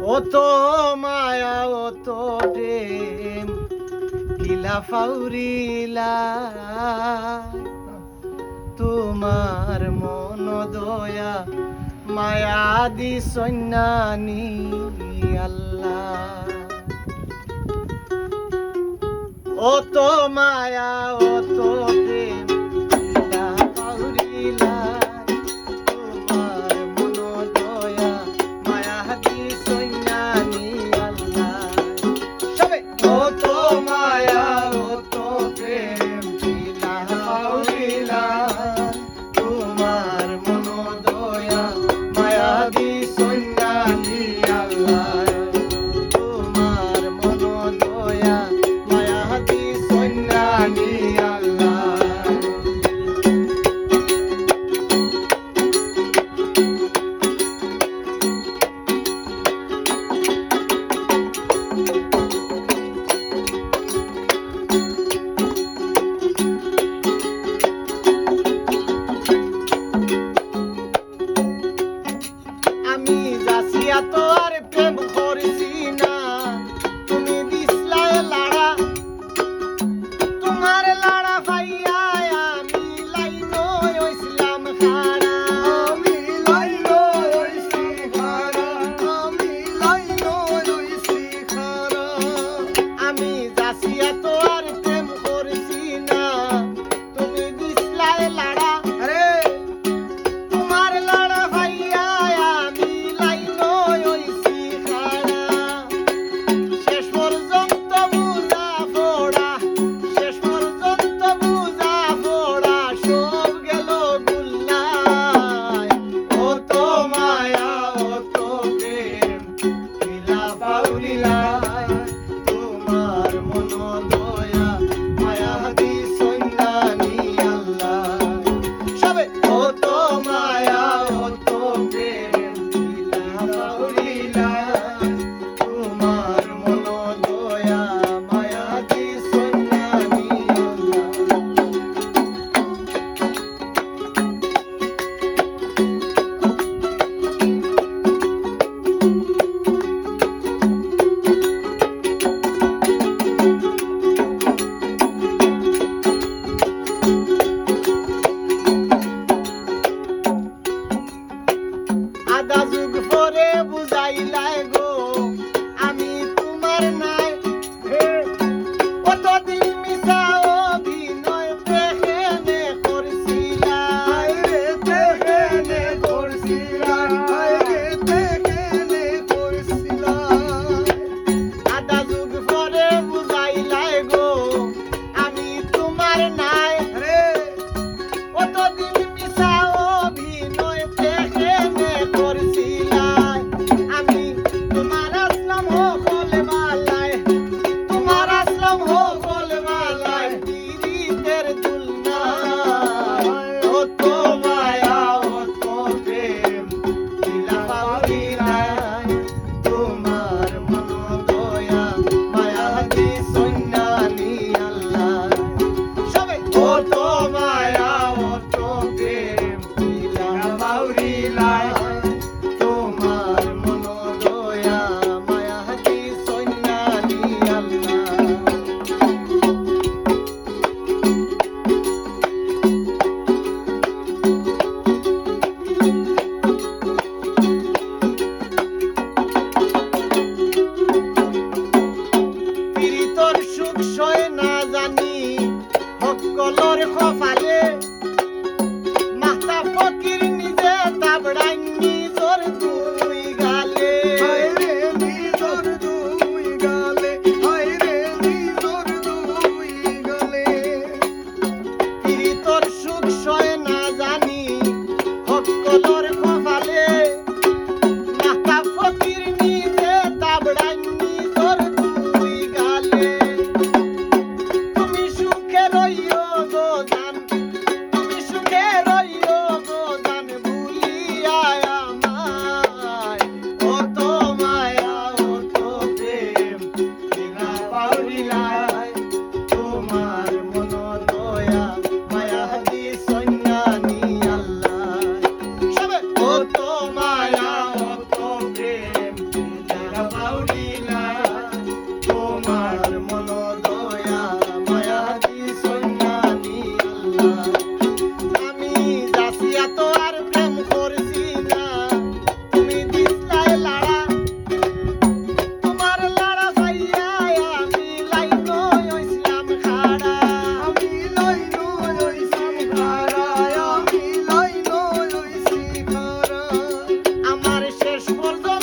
অত মায়া অত প্রেম কিলা ফাউরিলা তোমার মন দয়া মায়া দি সন্ন্যানি আল্লাহ অত মায়া অত প্রেম কিলা ফাউরিলা তোমার মন দয়া মায়া দি সন্ন্যানি আল্লাহ সবে অত মায়া অত প্রেম কিলা ফাউরিলা তোমার মন দয়া মায়া দি সন্ন্যানি আল্লাহ তোমার মন দয়া মায়া দি সন্ন্যানি আল্লাহ আমি যাসিয়া তো আর প্রেম করেছি না তুমি দিসলাই লাড়া তোমার লাড়া ভাইয়া আমি লাইনো ইসলাম খাড়া আমি লাইনো ইসি খাড়া আমি লাইনো ইসি খাড়া আমি যাসিয়া তো আর প্রেম করেছি না তুমি দিসলাই লাড়া আরে তোমার লাড়া ভাইয়া আমি লাইনো ইসি খাড়া শেষ পর্যন্ত বুঝা ফোড়া শেষ পর্যন্ত বুঝা ফোড়া সব গেল গুল্লায় অত মায়া অত প্রেম কিলা ফাউরিলায় তোমার মন দয়া মায়া দি সন্ন্যানি আল্লাহ সবে অত মায়া অত প্রেম কিলা ফাউরিলায় তোমার মন দয়া মায়া দি সন্ন্যানি আল্লাহ আধা যুগ পরে বুঝাইলাই গো আমি তোমার নাই কতদিন মিছা অভিনয় দেখেনে করছিলাই রে দেখেনে করছিলাই রে দেখেনে করছিলাই আধা যুগ পরে বুঝাইলাই গো আমি তোমার নাই রে কতদিন মিছা অভিনয় দেখেনে করছিলাই জন্য